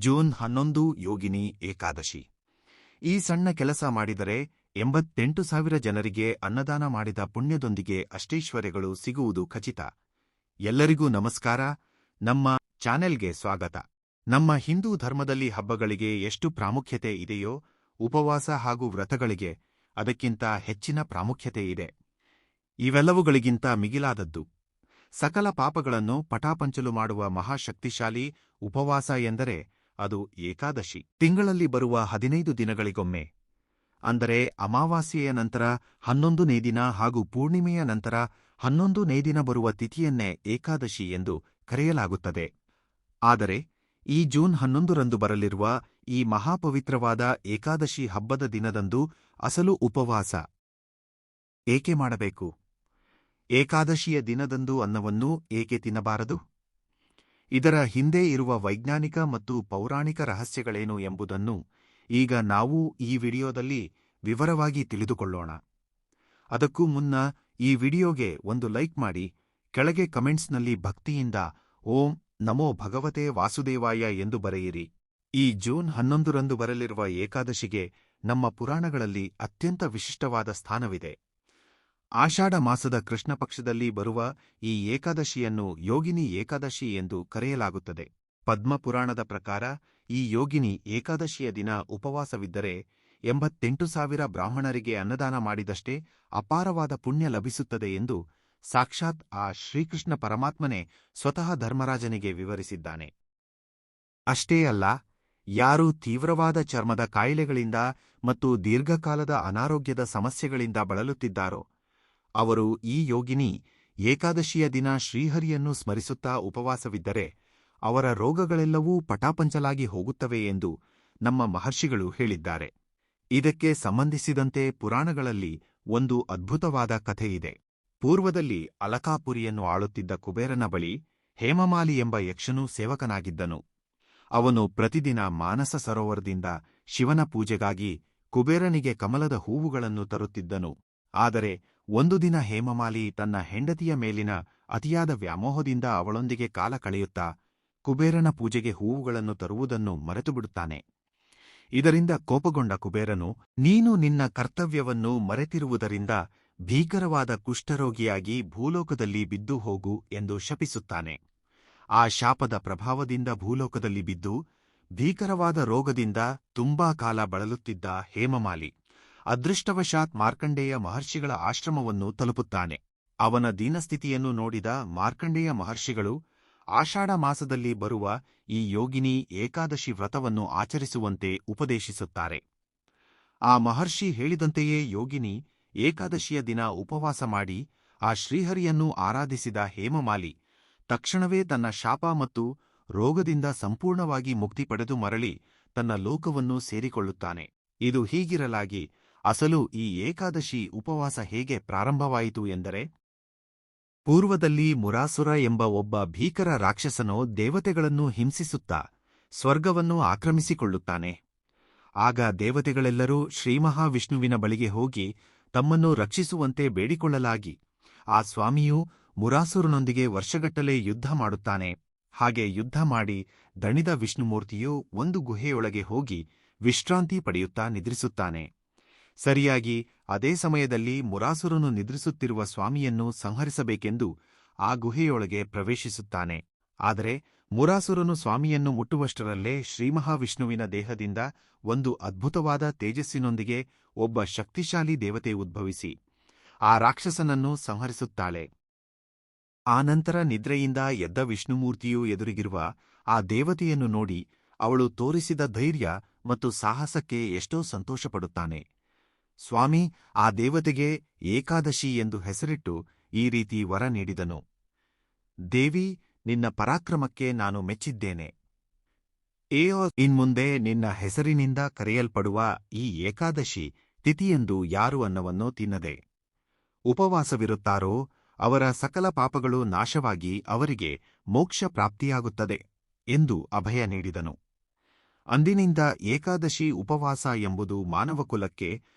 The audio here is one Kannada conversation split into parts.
ಜೂನ್ 11 ಯೋಗಿನಿ ಏಕಾದಶಿ. ಈ ಸಣ್ಣ ಕೆಲಸ ಮಾಡಿದರೆ 88,000 ಜನರಿಗೆ ಅನ್ನದಾನ ಮಾಡಿದ ಪುಣ್ಯದೊಂದಿಗೆ ಅಷ್ಟೈಶ್ವರ್ಯಗಳು ಸಿಗುವುದು ಖಚಿತ. ಎಲ್ಲರಿಗೂ ನಮಸ್ಕಾರ. ನಮ್ಮ ಚಾನೆಲ್ಗೆ ಸ್ವಾಗತ. ನಮ್ಮ ಹಿಂದೂ ಧರ್ಮದಲ್ಲಿ ಹಬ್ಬಗಳಿಗೆ ಎಷ್ಟು ಪ್ರಾಮುಖ್ಯತೆ ಇದೆಯೋ, ಉಪವಾಸ ಹಾಗೂ ವ್ರತಗಳಿಗೆ ಅದಕ್ಕಿಂತ ಹೆಚ್ಚಿನ ಪ್ರಾಮುಖ್ಯತೆ ಇದೆ. ಇವೆಲ್ಲವುಗಳಿಗಿಂತ ಮಿಗಿಲಾದದ್ದು ಸಕಲ ಪಾಪಗಳನ್ನು ಪಟಾಪಂಚಲು ಮಾಡುವ ಮಹಾಶಕ್ತಿಶಾಲಿ ಉಪವಾಸ ಎಂದರೆ ಅದು ಏಕಾದಶಿ. ತಿಂಗಳಲ್ಲಿ ಬರುವ 15 ದಿನಗಳಿಗೊಮ್ಮೆ, ಅಂದರೆ ಅಮಾವಾಸ್ಯೆಯ ನಂತರ 11ನೇ ದಿನ ಹಾಗೂ ಪೂರ್ಣಿಮೆಯ ನಂತರ 11ನೇ ದಿನ ಬರುವ ತಿಥಿಯನ್ನೇ ಏಕಾದಶಿ ಎಂದು ಕರೆಯಲಾಗುತ್ತದೆ. ಆದರೆ ಈ ಜೂನ್ 11ರಂದು ಬರಲಿರುವ ಈ ಮಹಾಪವಿತ್ರವಾದ ಏಕಾದಶಿ ಹಬ್ಬದ ದಿನದಂದು ಅಸಲು ಉಪವಾಸ ಏಕೆ ಮಾಡಬೇಕು? ಏಕಾದಶಿಯ ದಿನದಂದು ಅನ್ನವನ್ನೂ ಏಕೆ ತಿನ್ನಬಾರದು? ಇದರ ಹಿಂದೆ ಇರುವ ವೈಜ್ಞಾನಿಕ ಮತ್ತು ಪೌರಾಣಿಕ ರಹಸ್ಯಗಳೇನು ಎಂಬುದನ್ನು ಈಗ ನಾವು ಈ ವಿಡಿಯೋದಲ್ಲಿ ವಿವರವಾಗಿ ತಿಳಿದುಕೊಳ್ಳೋಣ. ಅದಕ್ಕೂ ಮುನ್ನ ಈ ವಿಡಿಯೋಗೆ ಒಂದು ಲೈಕ್ ಮಾಡಿ, ಕೆಳಗೆ ಕಮೆಂಟ್ಸ್ನಲ್ಲಿ ಭಕ್ತಿಯಿಂದ ಓಂ ನಮೋ ಭಗವತೆ ವಾಸುದೇವಾಯ ಎಂದು ಬರೆಯಿರಿ. ಈ ಜೂನ್ 11ರಂದು ಬರಲಿರುವ ಏಕಾದಶಿಗೆ ನಮ್ಮ ಪುರಾಣಗಳಲ್ಲಿ ಅತ್ಯಂತ ವಿಶಿಷ್ಟವಾದ ಸ್ಥಾನವಿದೆ. ಆಷಾಢ ಮಾಸದ ಕೃಷ್ಣಪಕ್ಷದಲ್ಲಿ ಬರುವ ಈ ಏಕಾದಶಿಯನ್ನು ಯೋಗಿನಿ ಏಕಾದಶಿ ಎಂದು ಕರೆಯಲಾಗುತ್ತದೆ. ಪದ್ಮಪುರಾಣದ ಪ್ರಕಾರ ಈ ಯೋಗಿನಿ ಏಕಾದಶಿಯ ದಿನ ಉಪವಾಸವಿದ್ದರೆ 88,000 ಬ್ರಾಹ್ಮಣರಿಗೆ ಅನ್ನದಾನ ಮಾಡಿದಷ್ಟೇ ಅಪಾರವಾದ ಪುಣ್ಯ ಲಭಿಸುತ್ತದೆ ಎಂದು ಸಾಕ್ಷಾತ್ ಆ ಶ್ರೀಕೃಷ್ಣ ಪರಮಾತ್ಮನೇ ಸ್ವತಃ ಧರ್ಮರಾಜನಿಗೆ ವಿವರಿಸಿದ್ದಾನೆ. ಅಷ್ಟೇ ಅಲ್ಲ, ಯಾರು ತೀವ್ರವಾದ ಚರ್ಮದ ಕಾಯಿಲೆಗಳಿಂದ ಮತ್ತು ದೀರ್ಘಕಾಲದ ಅನಾರೋಗ್ಯದ ಸಮಸ್ಯೆಗಳಿಂದ ಬಳಲುತ್ತಿದ್ದಾರೋ ಅವರು ಈ ಯೋಗಿನಿ ಏಕಾದಶಿಯ ದಿನ ಶ್ರೀಹರಿಯನ್ನು ಸ್ಮರಿಸುತ್ತಾ ಉಪವಾಸವಿದ್ದರೆ ಅವರ ರೋಗಗಳೆಲ್ಲವೂ ಪಟಾಪಂಚಲಾಗಿ ಹೋಗುತ್ತವೆ ಎಂದು ನಮ್ಮ ಮಹರ್ಷಿಗಳು ಹೇಳಿದ್ದಾರೆ. ಇದಕ್ಕೆ ಸಂಬಂಧಿಸಿದಂತೆ ಪುರಾಣಗಳಲ್ಲಿ ಒಂದು ಅದ್ಭುತವಾದ ಕಥೆಯಿದೆ. ಪೂರ್ವದಲ್ಲಿ ಅಲಕಾಪುರಿಯನ್ನು ಆಳುತ್ತಿದ್ದ ಕುಬೇರನ ಬಳಿ ಹೇಮಮಾಲಿ ಎಂಬ ಯಕ್ಷನೂ ಸೇವಕನಾಗಿದ್ದನು. ಅವನು ಪ್ರತಿದಿನ ಮಾನಸ ಸರೋವರದಿಂದ ಶಿವನ ಪೂಜೆಗಾಗಿ ಕುಬೇರನಿಗೆ ಕಮಲದ ಹೂವುಗಳನ್ನು ತರುತ್ತಿದ್ದನು. ಆದರೆ ಒಂದು ದಿನ ಹೇಮಮಾಲಿ ತನ್ನ ಹೆಂಡತಿಯ ಮೇಲಿನ ಅತಿಯಾದ ವ್ಯಾಮೋಹದಿಂದ ಅವಳೊಂದಿಗೆ ಕಾಲ ಕಳೆಯುತ್ತಾ ಕುಬೇರನ ಪೂಜೆಗೆ ಹೂವುಗಳನ್ನು ತರುವುದನ್ನು ಮರೆತುಬಿಡುತ್ತಾನೆ. ಇದರಿಂದ ಕೋಪಗೊಂಡ ಕುಬೇರನು, ನೀನು ನಿನ್ನ ಕರ್ತವ್ಯವನ್ನು ಮರೆತಿರುವುದರಿಂದ ಭೀಕರವಾದ ಕುಷ್ಠರೋಗಿಯಾಗಿ ಭೂಲೋಕದಲ್ಲಿ ಬಿದ್ದು ಹೋಗು ಎಂದು ಶಪಿಸುತ್ತಾನೆ. ಆ ಶಾಪದ ಪ್ರಭಾವದಿಂದ ಭೂಲೋಕದಲ್ಲಿ ಬಿದ್ದು ಭೀಕರವಾದ ರೋಗದಿಂದ ತುಂಬಾ ಕಾಲ ಬಳಲುತ್ತಿದ್ದ ಹೇಮಮಾಲಿ ಅದೃಷ್ಟವಶಾತ್ ಮಾರ್ಕಂಡೇಯ ಮಹರ್ಷಿಗಳ ಆಶ್ರಮವನ್ನು ತಲುಪುತ್ತಾನೆ. ಅವನ ದೀನಸ್ಥಿತಿಯನ್ನು ನೋಡಿದ ಮಾರ್ಕಂಡೇಯ ಮಹರ್ಷಿಗಳು ಆಷಾಢ ಮಾಸದಲ್ಲಿ ಬರುವ ಈ ಯೋಗಿನಿ ಏಕಾದಶಿ ವ್ರತವನ್ನು ಆಚರಿಸುವಂತೆ ಉಪದೇಶಿಸುತ್ತಾರೆ. ಆ ಮಹರ್ಷಿ ಹೇಳಿದಂತೆಯೇ ಯೋಗಿನಿ ಏಕಾದಶಿಯ ದಿನ ಉಪವಾಸ ಮಾಡಿ ಆ ಶ್ರೀಹರಿಯನ್ನು ಆರಾಧಿಸಿದ ಹೇಮಮಾಲಿ ತಕ್ಷಣವೇ ತನ್ನ ಶಾಪ ಮತ್ತು ರೋಗದಿಂದ ಸಂಪೂರ್ಣವಾಗಿ ಮುಕ್ತಿ ಪಡೆದು ಮರಳಿ ತನ್ನ ಲೋಕವನ್ನು ಸೇರಿಕೊಳ್ಳುತ್ತಾನೆ. ಇದು ಹೀಗಿರಲಾಗಿ ಅಸಲು ಈ ಏಕಾದಶಿ ಉಪವಾಸ ಹೇಗೆ ಪ್ರಾರಂಭವಾಯಿತು ಎಂದರೆ, ಪೂರ್ವದಲ್ಲಿ ಮುರಾಸುರ ಎಂಬ ಒಬ್ಬ ಭೀಕರ ರಾಕ್ಷಸನೋ ದೇವತೆಗಳನ್ನು ಹಿಂಸಿಸುತ್ತಾ ಸ್ವರ್ಗವನ್ನು ಆಕ್ರಮಿಸಿಕೊಳ್ಳುತ್ತಾನೆ. ಆಗ ದೇವತೆಗಳೆಲ್ಲರೂ ಶ್ರೀಮಹಾವಿಷ್ಣುವಿನ ಬಳಿಗೆ ಹೋಗಿ ತಮ್ಮನ್ನು ರಕ್ಷಿಸುವಂತೆ ಬೇಡಿಕೊಳ್ಳಲಾಗಿ ಆ ಸ್ವಾಮಿಯು ಮುರಾಸುರನೊಂದಿಗೆ ವರ್ಷಗಟ್ಟಲೆ ಯುದ್ಧ ಮಾಡುತ್ತಾನೆ. ಹಾಗೆ ಯುದ್ಧ ಮಾಡಿ ದಣಿದ ವಿಷ್ಣುಮೂರ್ತಿಯು ಒಂದು ಗುಹೆಯೊಳಗೆ ಹೋಗಿ ವಿಶ್ರಾಂತಿ ಪಡೆಯುತ್ತಾ ನಿದ್ರಿಸುತ್ತಾನೆ. ಸರಿಯಾಗಿ ಅದೇ ಸಮಯದಲ್ಲಿ ಮುರಾಸುರನು ನಿದ್ರಿಸುತ್ತಿರುವ ಸ್ವಾಮಿಯನ್ನು ಸಂಹರಿಸಬೇಕೆಂದು ಆ ಗುಹೆಯೊಳಗೆ ಪ್ರವೇಶಿಸುತ್ತಾನೆ. ಆದರೆ ಮುರಾಸುರನು ಸ್ವಾಮಿಯನ್ನು ಮುಟ್ಟುವಷ್ಟರಲ್ಲೇ ಶ್ರೀಮಹಾವಿಷ್ಣುವಿನ ದೇಹದಿಂದ ಒಂದು ಅದ್ಭುತವಾದ ತೇಜಸ್ಸಿನೊಂದಿಗೆ ಒಬ್ಬ ಶಕ್ತಿಶಾಲಿ ದೇವತೆ ಉದ್ಭವಿಸಿ ಆ ರಾಕ್ಷಸನನ್ನು ಸಂಹರಿಸುತ್ತಾಳೆ. ಆನಂತರ ನಿದ್ರೆಯಿಂದ ಎದ್ದ ವಿಷ್ಣುಮೂರ್ತಿಯು ಎದುರಿಗಿರುವ ಆ ದೇವತೆಯನ್ನು ನೋಡಿ ಅವಳು ತೋರಿಸಿದ ಧೈರ್ಯ ಮತ್ತು ಸಾಹಸಕ್ಕೆ ಎಷ್ಟೋ ಸಂತೋಷಪಡುತ್ತಾನೆ. ಸ್ವಾಮಿ ಆ ದೇವತೆಗೆ ಏಕಾದಶಿ ಎಂದು ಹೆಸರಿಟ್ಟು ಈ ರೀತಿ ವರ ನೀಡಿದನು. ದೇವಿ, ನಿನ್ನ ಪರಾಕ್ರಮಕ್ಕೆ ನಾನು ಮೆಚ್ಚಿದ್ದೇನೆ. ಇನ್ಮುಂದೆ ನಿನ್ನ ಹೆಸರಿನಿಂದ ಕರೆಯಲ್ಪಡುವ ಈ ಏಕಾದಶಿ ತಿಥಿಯಂದು ಯಾರು ಅನ್ನವನ್ನು ತಿನ್ನದೆ ಉಪವಾಸವಿರುತ್ತಾರೋ ಅವರ ಸಕಲ ಪಾಪಗಳು ನಾಶವಾಗಿ ಅವರಿಗೆ ಮೋಕ್ಷ ಪ್ರಾಪ್ತಿಯಾಗುತ್ತದೆ ಎಂದು ಅಭಯ ನೀಡಿದನು. ಅಂದಿನಿಂದ ಏಕಾದಶಿ ಉಪವಾಸ ಎಂಬುದು ಮಾನವಕುಲಕ್ಕೆ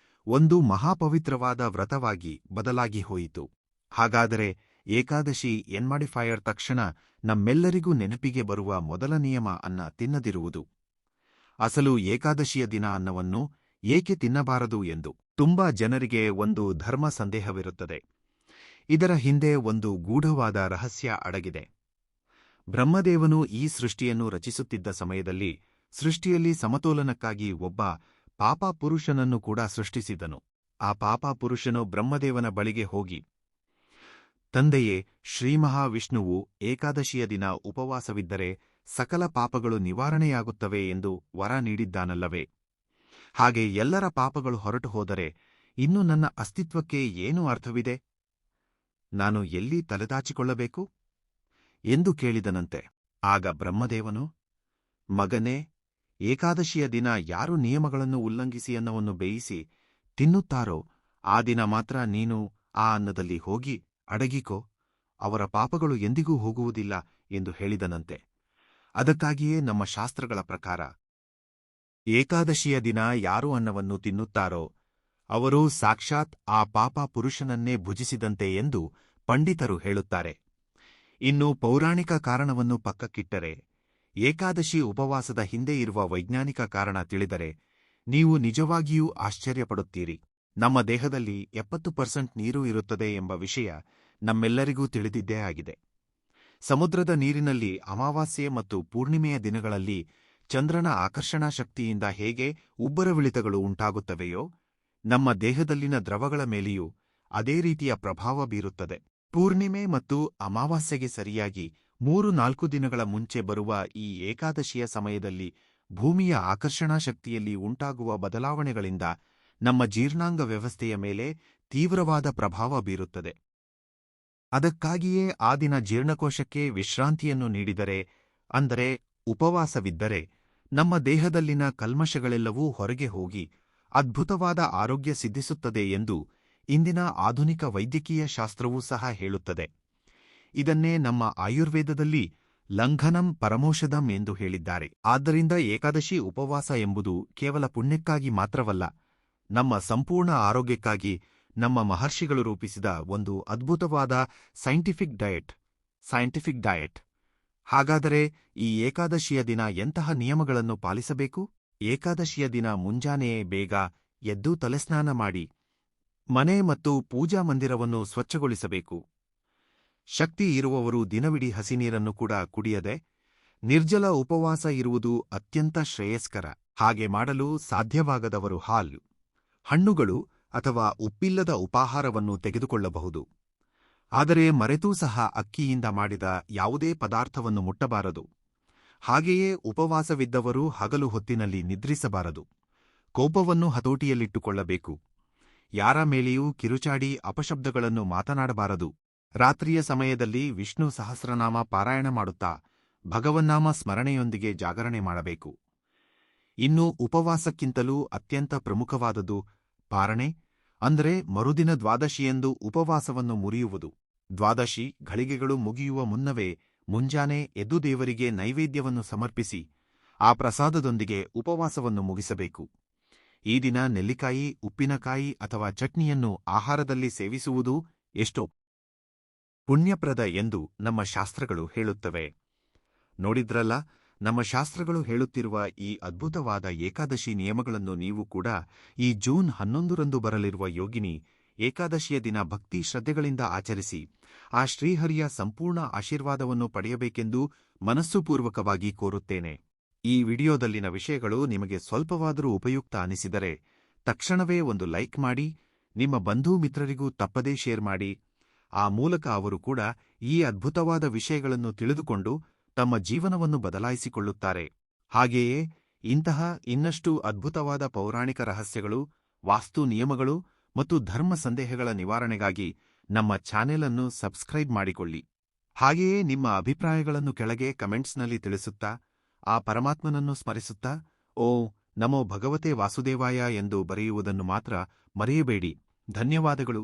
ಒಂದು ಮಹಾಪವಿತ್ರವಾದ ವ್ರತವಾಗಿ ಬದಲಾಗಿ ಹೋಯಿತು. ಹಾಗಾದರೆ ಏಕಾದಶಿ ಎನ್ಮಾಡಿಫೈಯರ್ ತಕ್ಷಣ ನಮ್ಮೆಲ್ಲರಿಗೂ ನೆನಪಿಗೆ ಬರುವ ಮೊದಲ ನಿಯಮ ಅನ್ನ ತಿನ್ನದಿರುವುದು. ಅಸಲು ಏಕಾದಶಿಯ ದಿನ ಅನ್ನವನ್ನು ಏಕೆ ತಿನ್ನಬಾರದು ಎಂದು ತುಂಬಾ ಜನರಿಗೆ ಒಂದು ಧರ್ಮ ಸಂದೇಹವಿರುತ್ತದೆ. ಇದರ ಹಿಂದೆ ಒಂದು ಗೂಢವಾದ ರಹಸ್ಯ ಅಡಗಿದೆ. ಬ್ರಹ್ಮದೇವನು ಈ ಸೃಷ್ಟಿಯನ್ನು ರಚಿಸುತ್ತಿದ್ದ ಸಮಯದಲ್ಲಿ ಸೃಷ್ಟಿಯಲ್ಲಿ ಸಮತೋಲನಕ್ಕಾಗಿ ಒಬ್ಬ ಪಾಪ ಪುರುಷನನ್ನು ಕೂಡ ಸೃಷ್ಟಿಸಿದನು. ಆ ಪಾಪ ಪುರುಷನು ಬ್ರಹ್ಮದೇವನ ಬಳಿಗೆ ಹೋಗಿ, ತಂದೆಯೇ, ಶ್ರೀಮಹಾವಿಷ್ಣುವು ಏಕಾದಶಿಯ ದಿನ ಉಪವಾಸವಿದ್ದರೆ ಸಕಲ ಪಾಪಗಳು ನಿವಾರಣೆಯಾಗುತ್ತವೆ ಎಂದು ವರ ನೀಡಿದ್ದಾನಲ್ಲವೇ? ಹಾಗೆ ಎಲ್ಲರ ಪಾಪಗಳು ಹೊರಟು ಹೋದರೆ ಇನ್ನು ನನ್ನ ಅಸ್ತಿತ್ವಕ್ಕೆ ಏನು ಅರ್ಥವಿದೆ? ನಾನು ಎಲ್ಲಿ ತಲೆದಾಚಿಕೊಳ್ಳಬೇಕು ಎಂದು ಕೇಳಿದನಂತೆ. ಆಗ ಬ್ರಹ್ಮದೇವನು, ಮಗನೇ, ಏಕಾದಶಿಯ ದಿನ ಯಾರು ನಿಯಮಗಳನ್ನು ಉಲ್ಲಂಘಿಸಿ ಅನ್ನವನ್ನು ಬೇಯಿಸಿ ತಿನ್ನುತ್ತಾರೋ ಆ ದಿನ ಮಾತ್ರ ನೀನು ಆ ಅನ್ನದಲ್ಲಿ ಹೋಗಿ ಅಡಗಿಕೋ, ಅವರ ಪಾಪಗಳು ಎಂದಿಗೂ ಹೋಗುವುದಿಲ್ಲ ಎಂದು ಹೇಳಿದನಂತೆ. ಅದಕ್ಕಾಗಿಯೇ ನಮ್ಮ ಶಾಸ್ತ್ರಗಳ ಪ್ರಕಾರ ಏಕಾದಶಿಯ ದಿನ ಯಾರು ಅನ್ನವನ್ನು ತಿನ್ನುತ್ತಾರೋ ಅವರು ಸಾಕ್ಷಾತ್ ಆ ಪಾಪ ಪುರುಷನನ್ನೇ ಭುಜಿಸಿದಂತೆ ಎಂದು ಪಂಡಿತರು ಹೇಳುತ್ತಾರೆ. ಇನ್ನು ಪೌರಾಣಿಕ ಕಾರಣವನ್ನು ಪಕ್ಕಕ್ಕಿಟ್ಟರೆ, ಏಕಾದಶಿ ಉಪವಾಸದ ಹಿಂದೆ ಇರುವ ವೈಜ್ಞಾನಿಕ ಕಾರಣ ತಿಳಿದರೆ ನೀವು ನಿಜವಾಗಿಯೂ ಆಶ್ಚರ್ಯಪಡುತ್ತೀರಿ. ನಮ್ಮ ದೇಹದಲ್ಲಿ 70% ನೀರು ಇರುತ್ತದೆ ಎಂಬ ವಿಷಯ ನಮ್ಮೆಲ್ಲರಿಗೂ ತಿಳಿದಿದ್ದೇ ಆಗಿದೆ. ಸಮುದ್ರದ ನೀರಿನಲ್ಲಿ ಅಮಾವಾಸ್ಯೆ ಮತ್ತು ಪೂರ್ಣಿಮೆಯ ದಿನಗಳಲ್ಲಿ ಚಂದ್ರನ ಆಕರ್ಷಣಾ ಶಕ್ತಿಯಿಂದ ಹೇಗೆ ಉಬ್ಬರವಿಳಿತಗಳು ಉಂಟಾಗುತ್ತವೆಯೋ, ನಮ್ಮ ದೇಹದಲ್ಲಿನ ದ್ರವಗಳ ಮೇಲೆಯೂ ಅದೇ ರೀತಿಯ ಪ್ರಭಾವ ಬೀರುತ್ತದೆ. ಪೂರ್ಣಿಮೆ ಮತ್ತು ಅಮಾವಾಸ್ಯೆಗೆ ಸರಿಯಾಗಿ 3-4 ದಿನಗಳ ಮುಂಚೆ ಬರುವ ಈ ಏಕಾದಶಿಯ ಸಮಯದಲ್ಲಿ ಭೂಮಿಯ ಆಕರ್ಷಣಾ ಶಕ್ತಿಯಲ್ಲಿ ಉಂಟಾಗುವ ಬದಲಾವಣೆಗಳಿಂದ ನಮ್ಮ ಜೀರ್ಣಾಂಗ ವ್ಯವಸ್ಥೆಯ ಮೇಲೆ ತೀವ್ರವಾದ ಪ್ರಭಾವ ಬೀರುತ್ತದೆ. ಅದಕ್ಕಾಗಿಯೇ ಆ ದಿನ ಜೀರ್ಣಕೋಶಕ್ಕೆ ವಿಶ್ರಾಂತಿಯನ್ನು ನೀಡಿದರೆ, ಅಂದರೆ ಉಪವಾಸವಿದ್ದರೆ, ನಮ್ಮ ದೇಹದಲ್ಲಿನ ಕಲ್ಮಶಗಳೆಲ್ಲವೂ ಹೊರಗೆ ಹೋಗಿ ಅದ್ಭುತವಾದ ಆರೋಗ್ಯ ಸಿದ್ಧಿಸುತ್ತದೆ ಎಂದು ಇಂದಿನ ಆಧುನಿಕ ವೈದ್ಯಕೀಯ ಶಾಸ್ತ್ರವೂ ಸಹ ಹೇಳುತ್ತದೆ. ಇದನ್ನೇ ನಮ್ಮ ಆಯುರ್ವೇದದಲ್ಲಿ ಲಂಘನಂ ಪರಮೌಷಧಂ ಎಂದು ಹೇಳಿದ್ದಾರೆ. ಆದ್ದರಿಂದ ಏಕಾದಶಿ ಉಪವಾಸ ಎಂಬುದು ಕೇವಲ ಪುಣ್ಯಕ್ಕಾಗಿ ಮಾತ್ರವಲ್ಲ, ನಮ್ಮ ಸಂಪೂರ್ಣ ಆರೋಗ್ಯಕ್ಕಾಗಿ ನಮ್ಮ ಮಹರ್ಷಿಗಳು ರೂಪಿಸಿದ ಒಂದು ಅದ್ಭುತವಾದ ಸೈಂಟಿಫಿಕ್ ಡಯಟ್. ಹಾಗಾದರೆ ಈ ಏಕಾದಶಿಯ ದಿನ ಎಂತಹ ನಿಯಮಗಳನ್ನು ಪಾಲಿಸಬೇಕು? ಏಕಾದಶಿಯ ದಿನ ಮುಂಜಾನೆಯೇ ಬೇಗ ಎದ್ದು ತಲೆಸ್ನಾನ ಮಾಡಿ ಮನೆ ಮತ್ತು ಪೂಜಾ ಮಂದಿರವನ್ನು ಸ್ವಚ್ಛಗೊಳಿಸಬೇಕು. ಶಕ್ತಿ ಇರುವವರು ದಿನವಿಡೀ ಹಸಿನೀರನ್ನು ಕೂಡ ಕುಡಿಯದೆ ನಿರ್ಜಲ ಉಪವಾಸ ಇರುವುದು ಅತ್ಯಂತ ಶ್ರೇಯಸ್ಕರ. ಹಾಗೆ ಮಾಡಲು ಸಾಧ್ಯವಾಗದವರು ಹಾಲು, ಹಣ್ಣುಗಳು ಅಥವಾ ಉಪ್ಪಿಲ್ಲದ ಉಪಾಹಾರವನ್ನು ತೆಗೆದುಕೊಳ್ಳಬಹುದು. ಆದರೆ ಮರೆತೂ ಸಹ ಅಕ್ಕಿಯಿಂದ ಮಾಡಿದ ಯಾವುದೇ ಪದಾರ್ಥವನ್ನು ಮುಟ್ಟಬಾರದು. ಹಾಗೆಯೇ ಉಪವಾಸವಿದ್ದವರು ಹಗಲು ಹೊತ್ತಿನಲ್ಲಿ ನಿದ್ರಿಸಬಾರದು. ಕೋಪವನ್ನು ಹತೋಟಿಯಲ್ಲಿಟ್ಟುಕೊಳ್ಳಬೇಕು. ಯಾರ ಮೇಲೆಯೂ ಕಿರುಚಾಡಿ ಅಪಶಬ್ದಗಳನ್ನು ಮಾತನಾಡಬಾರದು. ರಾತ್ರಿಯ ಸಮಯದಲ್ಲಿ ವಿಷ್ಣು ಸಹಸ್ರನಾಮ ಪಾರಾಯಣ ಮಾಡುತ್ತಾ ಭಗವನ್ನಾಮ ಸ್ಮರಣೆಯೊಂದಿಗೆ ಜಾಗರಣೆ ಮಾಡಬೇಕು. ಇನ್ನು ಉಪವಾಸಕ್ಕಿಂತಲೂ ಅತ್ಯಂತ ಪ್ರಮುಖವಾದದ್ದು ಪಾರಣೆ, ಅಂದರೆ ಮರುದಿನ ದ್ವಾದಶಿಯೆಂದು ಉಪವಾಸವನ್ನು ಮುರಿಯುವುದು. ದ್ವಾದಶಿ ಘಳಿಗೆಗಳು ಮುಗಿಯುವ ಮುನ್ನವೇ ಮುಂಜಾನೆ ಎದ್ದು ದೇವರಿಗೆ ನೈವೇದ್ಯವನ್ನು ಸಮರ್ಪಿಸಿ ಆ ಪ್ರಸಾದದೊಂದಿಗೆ ಉಪವಾಸವನ್ನು ಮುಗಿಸಬೇಕು. ಈ ದಿನ ನೆಲ್ಲಿಕಾಯಿ, ಉಪ್ಪಿನಕಾಯಿ ಅಥವಾ ಚಟ್ನಿಯನ್ನು ಆಹಾರದಲ್ಲಿ ಸೇವಿಸುವುದು ಎಷ್ಟೋ ಪುಣ್ಯಪ್ರದ ಎಂದು ನಮ್ಮ ಶಾಸ್ತ್ರಗಳು ಹೇಳುತ್ತವೆ. ನೋಡಿದ್ರಲ್ಲ, ನಮ್ಮ ಶಾಸ್ತ್ರಗಳು ಹೇಳುತ್ತಿರುವ ಈ ಅದ್ಭುತವಾದ ಏಕಾದಶಿ ನಿಯಮಗಳನ್ನು ನೀವು ಕೂಡ ಈ ಜೂನ್ 11ರಂದು ಬರಲಿರುವ ಯೋಗಿನಿ ಏಕಾದಶಿಯ ದಿನ ಭಕ್ತಿ ಶ್ರದ್ಧೆಗಳಿಂದ ಆಚರಿಸಿ ಆ ಶ್ರೀಹರಿಯ ಸಂಪೂರ್ಣ ಆಶೀರ್ವಾದವನ್ನು ಪಡೆಯಬೇಕೆಂದು ಮನಸ್ಸುಪೂರ್ವಕವಾಗಿ ಕೋರುತ್ತೇನೆ. ಈ ವಿಡಿಯೋದಲ್ಲಿನ ವಿಷಯಗಳು ನಿಮಗೆ ಸ್ವಲ್ಪವಾದರೂ ಉಪಯುಕ್ತ ಅನಿಸಿದರೆ ತಕ್ಷಣವೇ ಒಂದು ಲೈಕ್ ಮಾಡಿ, ನಿಮ್ಮ ಬಂಧು ಮಿತ್ರರಿಗೂ ತಪ್ಪದೇ ಶೇರ್ ಮಾಡಿ. ಆ ಮೂಲಕ ಅವರು ಕೂಡ ಈ ಅದ್ಭುತವಾದ ವಿಷಯಗಳನ್ನು ತಿಳಿದುಕೊಂಡು ತಮ್ಮ ಜೀವನವನ್ನು ಬದಲಾಯಿಸಿಕೊಳ್ಳುತ್ತಾರೆ. ಹಾಗೆಯೇ ಇಂತಹ ಇನ್ನಷ್ಟು ಅದ್ಭುತವಾದ ಪೌರಾಣಿಕ ರಹಸ್ಯಗಳು, ವಾಸ್ತು ನಿಯಮಗಳು ಮತ್ತು ಧರ್ಮ ಸಂದೇಹಗಳ ನಿವಾರಣೆಗಾಗಿ ನಮ್ಮ ಚಾನೆಲ್ ಅನ್ನು ಸಬ್ಸ್ಕ್ರೈಬ್ ಮಾಡಿಕೊಳ್ಳಿ. ಹಾಗೆಯೇ ನಿಮ್ಮ ಅಭಿಪ್ರಾಯಗಳನ್ನು ಕೆಳಗೆ ಕಮೆಂಟ್ಸ್ನಲ್ಲಿ ತಿಳಿಸುತ್ತಾ, ಆ ಪರಮಾತ್ಮನನ್ನು ಸ್ಮರಿಸುತ್ತಾ ಓಂ ನಮೋ ಭಗವತೆ ವಾಸುದೇವಾಯ ಎಂದು ಬರೆಯುವುದನ್ನು ಮಾತ್ರ ಮರೆಯಬೇಡಿ. ಧನ್ಯವಾದಗಳು.